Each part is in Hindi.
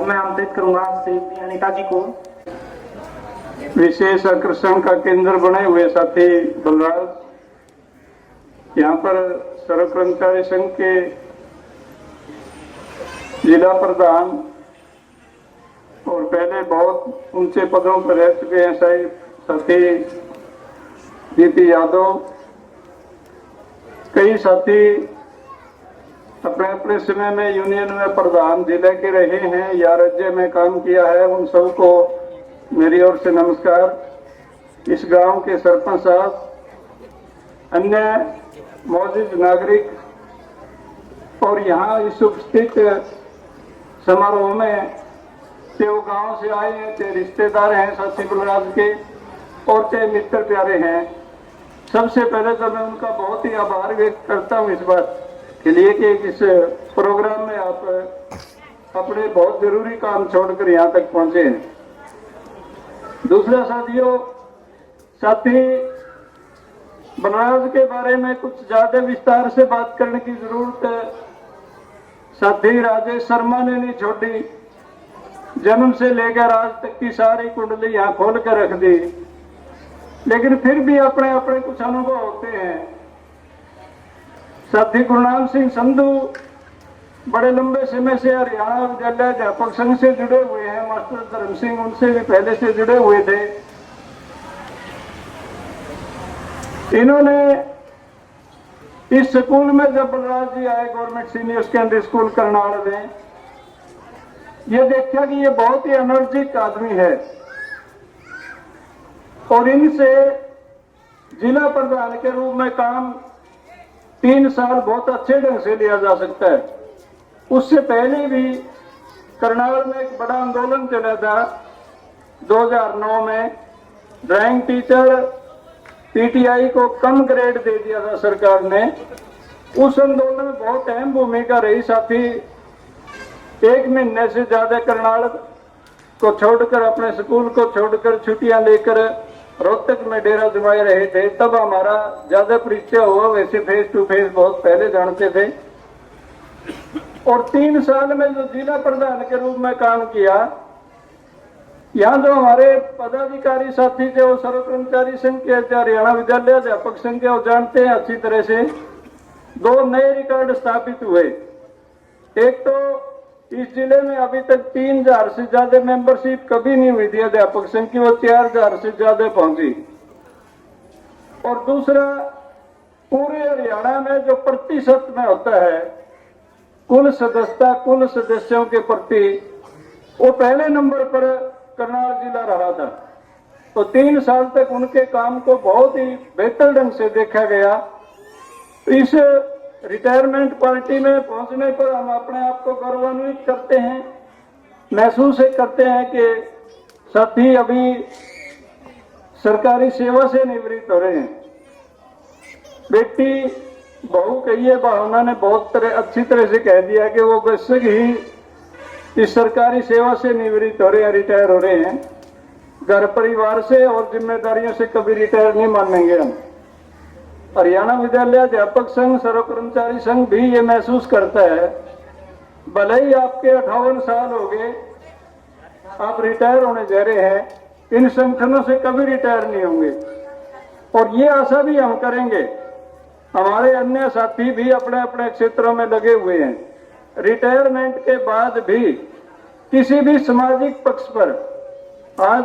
मैं आमंत्रित करूंगा श्री अनिता जी को। विशेष आकर्षण का केंद्र बने हुए साथी बलराज, यहाँ पर सर्व कर्मचारी संघ के जिला प्रधान और पहले बहुत ऊंचे पदों पर रह चुके हैं साथी जीती यादव, कई साथी अपने अपने समय में यूनियन में प्रधान जिले के रहे हैं या राज्य में काम किया है, उन सबको मेरी ओर से नमस्कार। इस गांव के सरपंच साहब, अन्य मौजूद नागरिक और यहाँ इस उपस्थित समारोह में चाहे वो गांव से आए हैं, चाहे रिश्तेदार हैं साथी बलराज के और चाहे मित्र प्यारे हैं, सबसे पहले तो मैं उनका बहुत ही आभार व्यक्त करता हूँ इस बात के लिए कि इस प्रोग्राम में आप अपने बहुत जरूरी काम छोड़कर यहाँ तक पहुंचे हैं। दूसरा साथियों, साथी बलराज के बारे में कुछ ज्यादा विस्तार से बात करने की जरूरत है। साथी राजेश शर्मा ने नहीं छोड़ी, जन्म से लेकर आज तक की सारी कुंडली यहाँ खोल कर रख दी, लेकिन फिर भी अपने अपने कुछ अनुभव होते हैं। साथी गुरनाम सिंह संधू बड़े लंबे समय से हरियाणा विद्यालय अध्यापक संघ से जुड़े हुए हैं, मास्टर धर्म सिंह उनसे भी पहले से जुड़े हुए थे। इन्होंने इस स्कूल में जब बलराज जी आए government senior secondary school Karnal में, ये देखा कि ये बहुत ही एनर्जिक आदमी है और इनसे जिला प्रधान के रूप में काम 3 साल बहुत अच्छे ढंग से लिया जा सकता है। उससे पहले भी करनाल में एक बड़ा आंदोलन चला था 2009 में, ड्राइंग टीचर पीटीआई को कम ग्रेड दे दिया था सरकार ने। उस आंदोलन में बहुत अहम भूमिका रही साथी। 1 महीने से ज्यादा करनाल को छोड़कर, अपने स्कूल को छोड़कर छुट्टियां लेकर रोहतक में डेरा जमाए रहे थे। तब हमारा ज्यादा परिचय हुआ, वैसे फेस टू फेस बहुत पहले जानते थे। और 3 साल में जो जिला प्रधान के रूप में काम किया, यहाँ जो हमारे पदाधिकारी साथी थे वो सर्व कर्मचारी संघ के, हरियाणा विद्यालय अध्यापक संघ के, वो जानते हैं अच्छी तरह से। 2 नए रिकॉर्ड स्थापित हुए। एक तो इस जिले में अभी तक 3000 से ज्यादा मेंबरशिप कभी नहीं हुई थी अध्यापक संघ की, वो 4000 से ज्यादा पहुंची। और दूसरा, पूरे हरियाणा में जो प्रतिशत में होता है कुल सदस्यता, कुल सदस्यों के प्रति, वो पहले नंबर पर करनाल जिला रहा था। तो 3 साल तक उनके काम को बहुत ही बेहतर ढंग से देखा गया। इस रिटायरमेंट पार्टी में पहुंचने पर हम अपने आप को गौरवान्वित करते हैं, महसूस करते हैं कि साथी अभी सरकारी सेवा से निवृत्त हो रहे हैं। बेटी बहू कहिए, भावना ने बहुत अच्छी तरह से कह दिया कि वो बस ही इस सरकारी सेवा से निवृत्त हो रहे हैं, रिटायर हो रहे हैं। घर परिवार से और जिम्मेदारियों से कभी रिटायर नहीं मानेंगे हम। हरियाणा विद्यालय अध्यापक संघ, सर्व कर्मचारी संघ भी ये महसूस करता है, भले ही आपके 58 साल हो गए, आप रिटायर होने जा रहे हैं, इन संगठनों से कभी रिटायर नहीं होंगे। और ये आशा भी हम करेंगे। हमारे अन्य साथी भी अपने अपने क्षेत्रों में लगे हुए हैं। रिटायरमेंट के बाद भी किसी भी सामाजिक पक्ष पर आज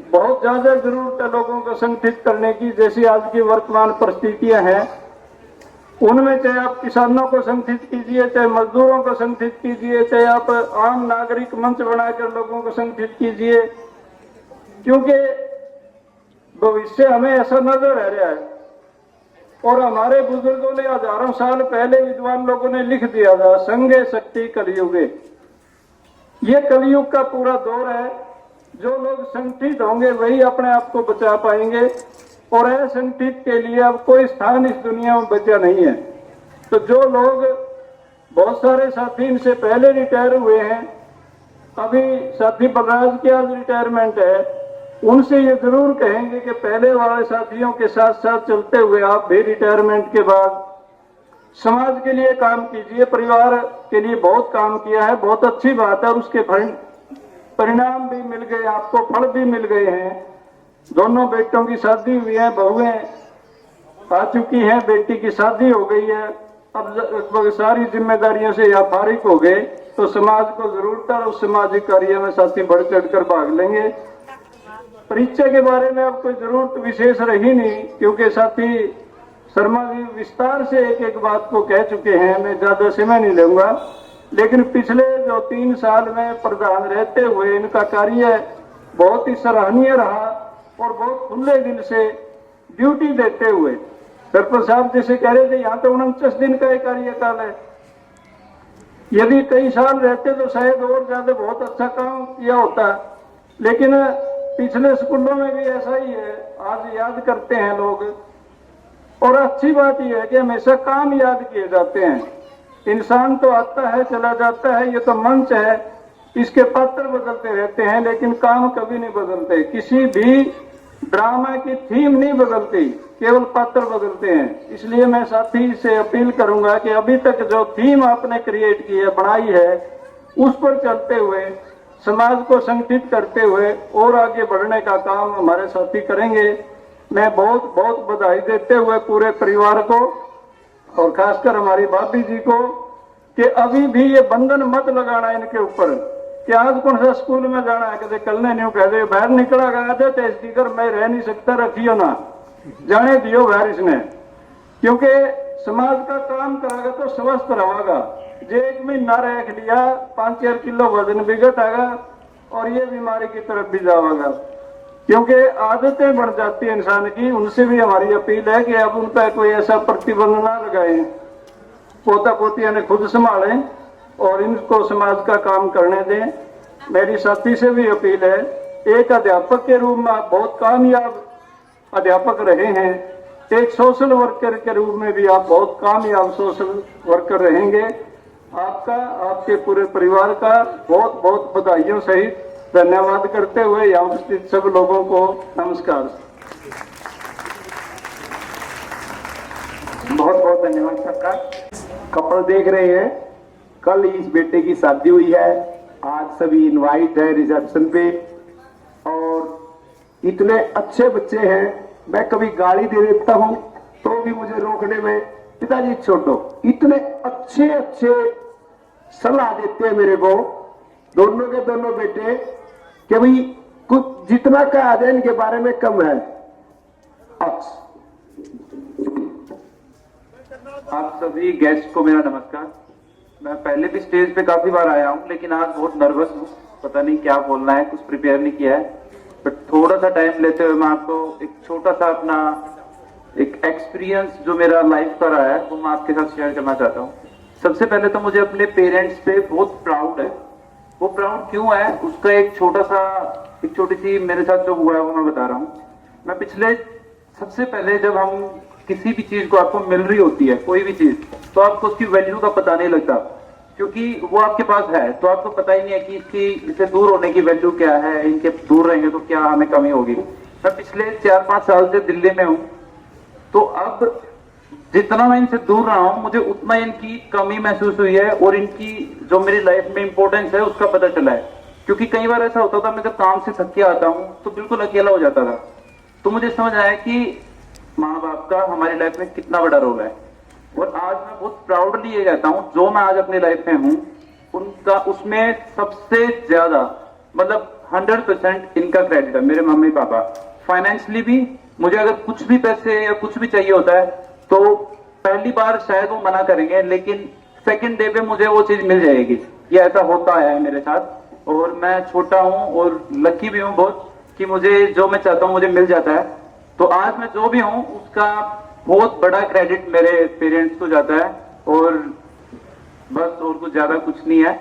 बहुत ज्यादा जरूरत है लोगों को संगठित करने की। जैसी आज की वर्तमान परिस्थितियां हैं, उनमें चाहे आप किसानों को संगठित कीजिए, चाहे मजदूरों को संगठित कीजिए, चाहे आप आम नागरिक मंच बनाकर लोगों को संगठित कीजिए, क्योंकि भविष्य हमें ऐसा नजर आ रहा है। और हमारे बुजुर्गों ने हजारों साल पहले विद्वान लोगों ने लिख दिया था, संगे शक्ति कलयुगे। ये कलयुग का पूरा दौर है। जो लोग संगठित होंगे वही अपने आप को बचा पाएंगे, और असंगठित के लिए अब कोई स्थान इस दुनिया में बचा नहीं है। तो जो लोग, बहुत सारे साथी इनसे पहले रिटायर हुए हैं, अभी साथी बलराज की आज रिटायरमेंट है, उनसे ये जरूर कहेंगे कि पहले वाले साथियों के साथ साथ चलते हुए आप भी रिटायरमेंट के बाद समाज के लिए काम कीजिए, परिवार के लिए बहुत काम किया है, बहुत अच्छी बात है, और उसके परिणाम भी मिल गए, आपको फल भी मिल गए हैं। दोनों बेटों की शादी हुई है, बहुएं आ चुकी हैं, बेटी की शादी हो गई है, अब लगभग सारी जिम्मेदारियों से या फारिग हो गए, तो समाज को जरूरत है उस सामाजिक कार्य में साथी बढ़ चढ़कर भाग लेंगे। परीक्षा के बारे में अब कोई जरूरत विशेष रही नहीं, क्योंकि साथी शर्मा जी विस्तार से एक एक बात को कह चुके हैं, मैं ज्यादा समय नहीं लूंगा। लेकिन पिछले जो 3 साल में प्रधान रहते हुए इनका कार्य बहुत ही सराहनीय रहा, और बहुत खुले दिल से ड्यूटी देते हुए, सरपंच साहब जैसे कह रहे थे, यहाँ तो 49 दिन का एक कार्यकाल है, यदि कई साल रहते तो शायद और ज्यादा बहुत अच्छा काम किया होता। लेकिन पिछले स्कूलों में भी ऐसा ही है, आज याद करते हैं लोग, और अच्छी बात यह है कि हमेशा काम याद किए जाते हैं। इंसान तो आता है चला जाता है, ये तो मंच है, इसके पात्र बदलते रहते हैं, लेकिन काम कभी नहीं बदलते। किसी भी ड्रामा की थीम नहीं बदलती, केवल पात्र बदलते हैं। इसलिए मैं साथी से अपील करूंगा कि अभी तक जो थीम आपने क्रिएट की है, बनाई है, उस पर चलते हुए समाज को संगठित करते हुए और आगे बढ़ने का काम हमारे साथी करेंगे। मैं बहुत बहुत बधाई देते हुए पूरे परिवार को, और खासकर हमारी भाभी जी को, कि अभी भी ये बंधन मत लगाना इनके ऊपर कि आज कौन सा स्कूल में जाना है, कहते कल नहीं कह दे बाहर निकला गया था तो स्पीकर मैं रह नहीं सकता, रखियो ना, जाने दियो बाहर इसने, क्योंकि समाज का काम करेगा तो स्वस्थ रहेगा। जे 1 महीना रख लिया 5-4 किलो वजन भी घटेगा और ये बीमारी की तरफ भी जाएगा, क्योंकि आदतें बढ़ जाती है इंसान की। उनसे भी हमारी अपील है कि अब उन पर कोई ऐसा प्रतिबंध ना लगाए, पोता पोतिया ने खुद संभालें और इनको समाज का काम करने दें। मेरी साथी से भी अपील है, एक अध्यापक के रूप में आप बहुत कामयाब अध्यापक रहे हैं, एक सोशल वर्कर के रूप में भी आप बहुत कामयाब सोशल वर्कर रहेंगे। आपका, आपके पूरे परिवार का बहुत बहुत बधाइयों सहित धन्यवाद करते हुए यहाँ उपस्थित सब लोगों को नमस्कार। बहुत बहुत धन्यवाद सबका। कपल देख रहे हैं, कल इस बेटे की शादी हुई है, आज सभी इनवाइट है रिसेप्शन पे, और इतने अच्छे बच्चे हैं। मैं कभी गाली दे देता हूं तो भी मुझे रोकने में, पिताजी छोड़ो, इतने अच्छे अच्छे सलाह देते हैं मेरे को, दोनों के दोनों बेटे, कि भाई कुछ जितना कहा जाए इनके बारे में कम है। आप सभी गेस्ट को मेरा नमस्कार। मैं पहले भी स्टेज पे काफी बार आया हूँ, लेकिन आज बहुत नर्वस हूँ, पता नहीं क्या बोलना है, कुछ प्रिपेयर नहीं किया है। बट थोड़ा सा टाइम लेते हुए मैं आपको एक छोटा सा अपना एक एक्सपीरियंस जो मेरा लाइफ का रहा है वो मैं आपके साथ शेयर करना चाहता हूँ। सबसे पहले तो मुझे अपने पेरेंट्स पे बहुत प्राउड है। वो प्राउड क्यों है, उसका एक छोटी सी मेरे साथ जो हुआ है वो मैं बता रहा हूँ। मैं सबसे पहले जब हम किसी भी चीज को आपको मिल रही होती है, कोई भी चीज, तो आपको उसकी वैल्यू का पता नहीं लगता, क्योंकि वो आपके पास है, तो आपको पता ही नहीं है कि इससे दूर होने की वैल्यू क्या है, इनके दूर रहेंगे तो क्या हमें कमी होगी। मैं पिछले 4-5 साल से दिल्ली में हूँ, तो अब जितना मैं इनसे दूर रहा हूँ, मुझे उतना इनकी कमी महसूस हुई है, और इनकी जो मेरी लाइफ में इंपॉर्टेंस है उसका पता चला है। क्योंकि कई बार ऐसा होता था, मैं जब काम से थक के आता हूँ तो बिल्कुल अकेला हो जाता था, तो मुझे समझ आया कि माँ बाप का हमारी लाइफ में कितना बड़ा रोल है। और आज मैं बहुत प्राउडली ये कहता हूँ, जो मैं आज अपनी लाइफ में हूँ उनका, उसमें सबसे ज्यादा मतलब 100% इनका क्रेडिट है, मेरे मम्मी पापा। फाइनेंशियली भी मुझे अगर कुछ भी पैसे या कुछ भी चाहिए होता है तो पहली बार शायद वो मना करेंगे, लेकिन सेकंड डे पे मुझे वो चीज मिल जाएगी। ये ऐसा होता है मेरे साथ, और मैं छोटा हूँ और लकी भी हूँ बहुत कि मुझे जो मैं चाहता हूँ मुझे मिल जाता है। तो आज मैं जो भी हूँ उसका बहुत बड़ा क्रेडिट मेरे पेरेंट्स को जाता है, और बस, और कुछ ज्यादा कुछ नहीं है।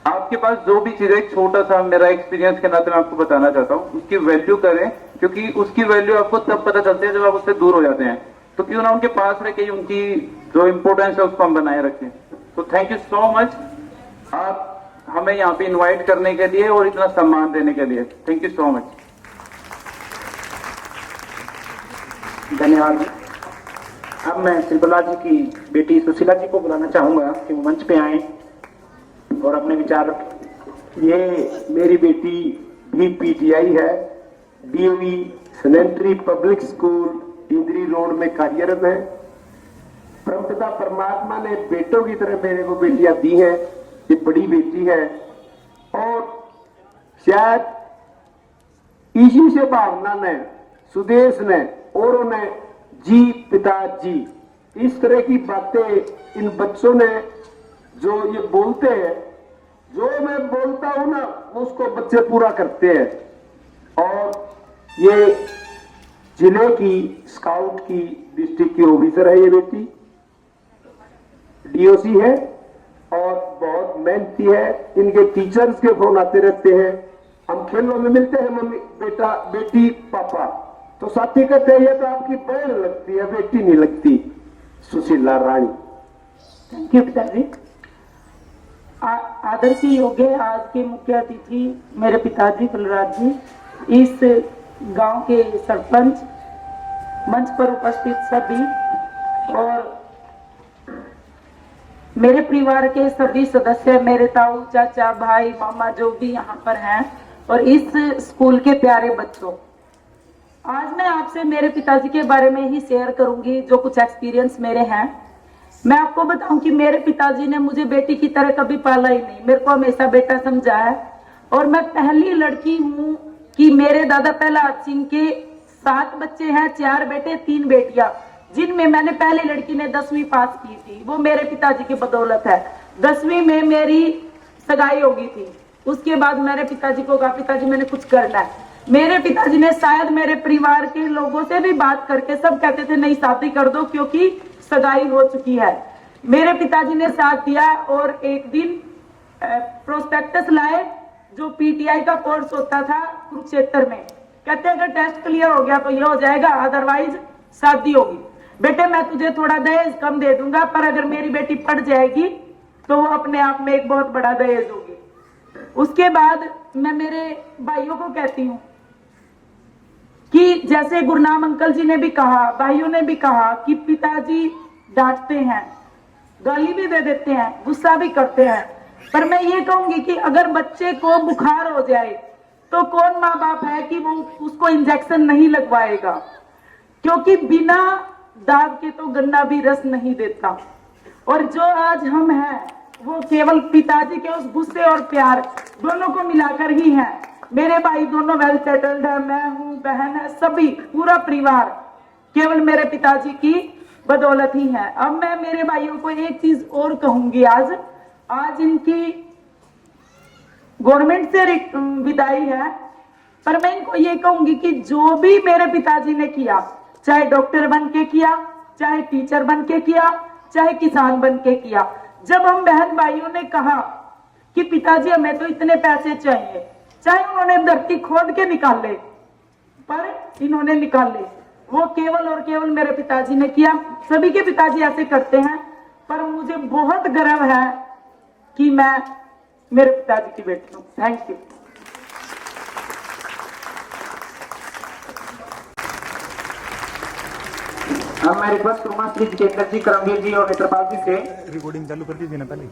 आपके पास जो भी चीज है, छोटा सा मेरा एक्सपीरियंस के नाते मैं आपको बताना चाहता हूँ, उसकी वैल्यू करें, क्योंकि उसकी वैल्यू आपको तब पता चलती है जब आप उससे दूर हो जाते हैं। तो क्यों ना उनके पास रह के उनकी जो इंपॉर्टेंस है उसको हम बनाए रखें। तो थैंक यू सो मच, आप हमें यहाँ पे इन्वाइट करने के लिए और इतना सम्मान देने के लिए। Thank you so much. धन्यवाद। अब मैं श्री प्रहलाद जी की बेटी सुशीला जी को बुलाना चाहूंगा कि वो मंच पे आए और अपने विचार। ये मेरी बेटी भी पीटीआई है, डीओई सैनिटरी पब्लिक स्कूल इंद्री रोड में कार्यरत है। परमपिता परमात्मा ने बेटों की तरह मेरे को बेटियां दी हैं। ये बड़ी बेटी है और शायद इसी से भावना ने, सुदेश ने और उन्हें जी पिताजी इस तरह की बातें इन बच्चों ने जो ये बोलते हैं, जो मैं बोलता हूं ना उसको बच्चे पूरा करते हैं। और ये जिले की स्काउट की डिस्ट्रिक्ट की ऑफिसर है ये बेटी, डीओसी है और बहुत मेहनती है। इनके टीचर्स के फोन आते रहते हैं, हम खेलों में मिलते हैं, मम्मी बेटा बेटी पापा, तो साथी कहते हैं ये तो आपकी बहन लगती है, बेटी नहीं लगती। सुशीला रानी। थैंक यू पिताजी। आदर के योग्य आज के मुख्य अतिथि मेरे पिताजी प्रहलाद जी, इस गांव के सरपंच, मंच पर उपस्थित सभी और मेरे परिवार के सभी सदस्य, मेरे ताऊ चाचा भाई मामा जो भी यहाँ पर हैं, और इस स्कूल के प्यारे बच्चों, आज मैं आपसे मेरे पिताजी के बारे में ही शेयर करूंगी जो कुछ एक्सपीरियंस मेरे हैं। मैं आपको बताऊं कि मेरे पिताजी ने मुझे बेटी की तरह कभी पाला ही नहीं, मेरे को हमेशा बेटा समझा है। और मैं पहली लड़की हूं कि मेरे दादा प्रहलाद सिंह के 7 बच्चे हैं, 4 बेटे 3 बेटियां, जिनमें मैंने पहली लड़की ने 10वीं पास की थी। वो मेरे पिताजी की बदौलत है। 10वीं में मेरी सगाई हो गई थी। उसके बाद मेरे पिताजी को कहा पिताजी मैंने कुछ करना है। मेरे पिताजी ने शायद मेरे परिवार के लोगों से भी बात करके, सब कहते थे नहीं शादी कर दो क्योंकि सगाई हो चुकी है। मेरे पिताजी ने साथ दिया और एक दिन प्रोस्पेक्टस लाए जो पीटीआई का कोर्स होता था कुरुक्षेत्र में। कहते अगर टेस्ट क्लियर हो गया तो ये हो जाएगा, अदरवाइज शादी होगी। बेटे मैं तुझे थोड़ा दहेज कम दे दूंगा, पर अगर मेरी बेटी पढ़ जाएगी तो वो अपने आप में एक बहुत बड़ा दहेज होगी। उसके बाद मैं मेरे भाइयों को कहती हूँ कि जैसे गुरनाम अंकल जी ने भी कहा, भाइयों ने भी कहा कि पिताजी डांटते हैं, गाली भी दे देते हैं, गुस्सा भी करते हैं, पर मैं ये कहूंगी कि अगर बच्चे को बुखार हो जाए तो कौन माँ बाप है कि वो उसको इंजेक्शन नहीं लगवाएगा, क्योंकि बिना दाग के तो गन्ना भी रस नहीं देता। और जो आज हम हैं वो केवल पिताजी के उस गुस्से और प्यार दोनों को मिलाकर ही है। मेरे भाई दोनों वेल सेटल्ड है, मैं हूँ, बहन है, सभी पूरा परिवार केवल मेरे पिताजी की बदौलत ही है। अब मैं मेरे भाइयों को एक चीज और कहूंगी, आज इनकी गवर्नमेंट से विदाई है, पर मैं इनको ये कहूंगी कि जो भी मेरे पिताजी ने किया, चाहे डॉक्टर बन के किया, चाहे टीचर बन के किया, चाहे किसान बन के किया, जब हम बहन भाइयों ने कहा कि पिताजी हमें तो इतने पैसे चाहिए, चाहे उन्होंने धरती खोद के निकाले, पर इन्होंने निकाले, वो केवल और केवल मेरे पिताजी ने किया। सभी के पिताजी ऐसे करते हैं, पर मुझे बहुत गर्व है कि मैं मेरे पिताजी की बेटी हूँ। Thank you. अब मैं रिक्वेस्ट करूंगा श्री जितेंद्र जी, करमवीर जी और नेत्रपाल जी से रिकॉर्डिंग चालू कर दीजिए ना पहले,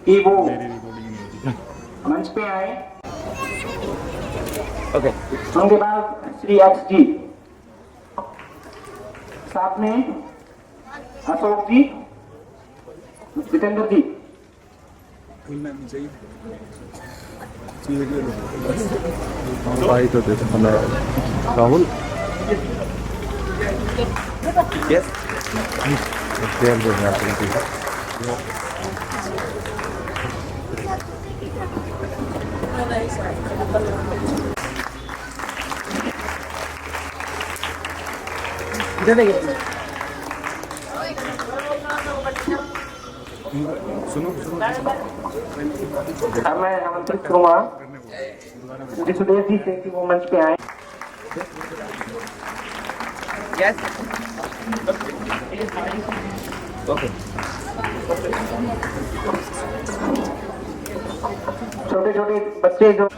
कि वो मेरी रिकॉर्डिंग नहीं होती। मंच पे आए। ओके। उनके बाद श्री एक्स जी, साथ में अशोक जी, जितेंद्र जी। भाई तो देखो राहुल यस सुनो अब मैं आमंत्रित करूंगा श्री सुदेश जी से कि वो मंच पे आए। छोटे छोटे बच्चे जो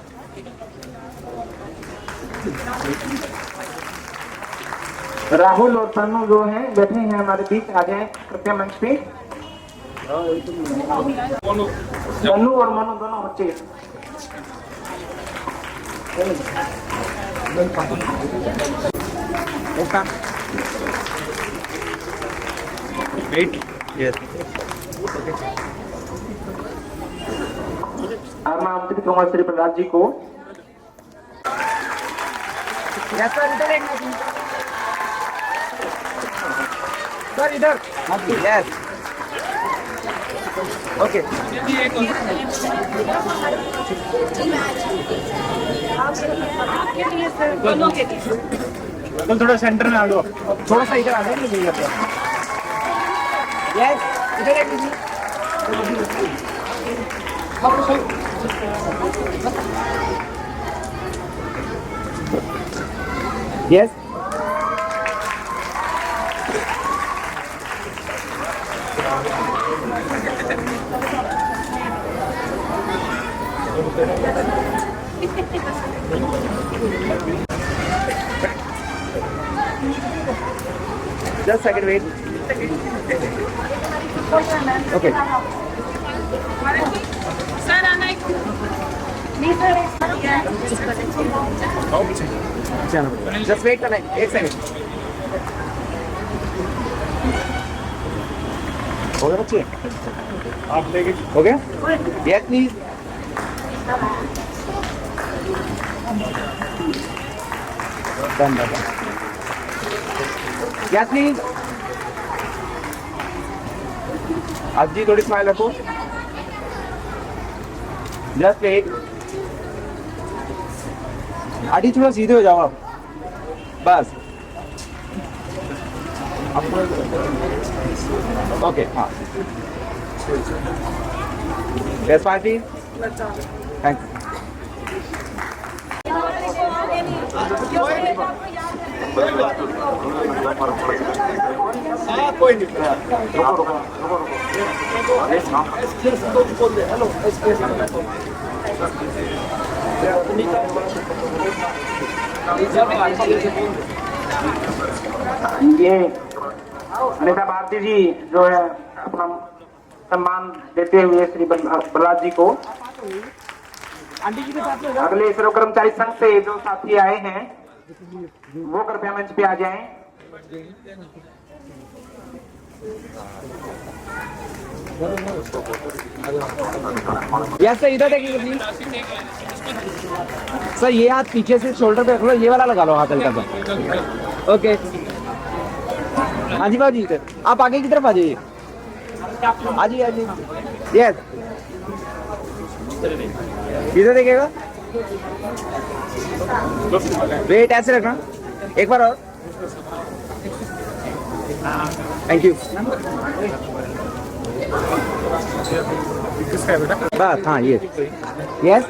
राहुल और तन्नू जो हैं बैठे हैं हमारे बीच, आ जाए कृपया मंच पे। तन्नू और मनु दोनों बच्चे। Wait. Yes. अब मैं आमंत्रित करूंगा श्री प्रहलाद जी को। Sir, इधर. Yes. Okay. तुम थोड़ा सेंटर में आ जाओ। थोड़ा सा इधर आ जाइए. Yes. इधर एक minute. Yes. Just second, wait. Okay. Sir आना एक Just wait a minute. एक second. हो गया बच्चे? आप लेके हो गया? Yes, please. Done. Yes, please. आज जी थोड़ी स्माइल रखो. Just wait. आदि थोड़ा सीधे हो जाओ आप. बस. ओके हाँ. Yes, party. Thanks. कोई नहीं. ये अनिता भारती जी जो है अपना सम्मान देते हुए श्री प्रहलाद जी को। अगले सर्व कर्मचारी संघ से जो साथी आए हैं वो कृपया मंच पे आ जाएं। यस सर, इधर देखिए प्लीज. सर ये हाथ पीछे से शोल्डर पे रख लो, ये वाला लगा लो हाथ हल्का सा. ओके. हाँ जी बाबू जी, आप आगे की तरफ आ जाइए. आ जाइए आ जाइए. यस, इधर देखिएगा. वेट ऐसे रखना एक बार और. Thank you. बस हाँ ये. यस.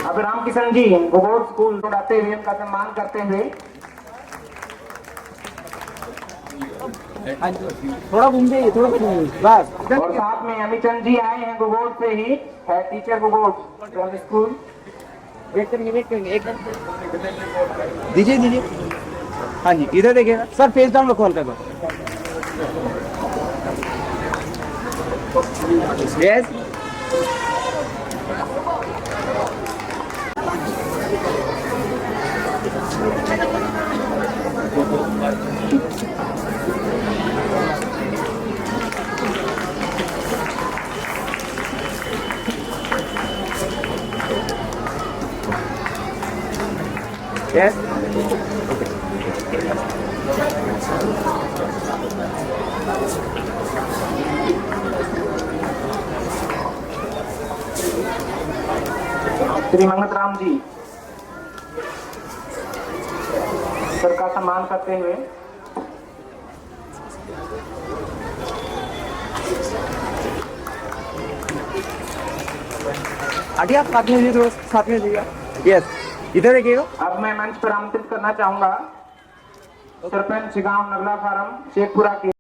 अब रामकिशन जी गोगोड स्कूल दौड़ाते हुए उनका सम्मान करते हुए। थोड़ा घूम जाइए, थोड़ा घूम बस. और साथ में अमिचंद जी आए हैं गोगोड से ही, है टीचर गोगोड प्राइमरी स्कूल। वेट करेंगे एक दीजिए. हाँ जी इधर देखिएगा सर, फेस डाउन रखो हल्का सा. Yes. Yes. Shri Mangat Ram ji sir का सम्मान करते हुए। आगे आप साथ में जाइए, थोड़ा साथ में जाइएगा. यस, इधर देखिएगा. अब मैं मंच पर आमंत्रित करना चाहूंगा सरपंच गांव नगला फार्म शेखपुरा के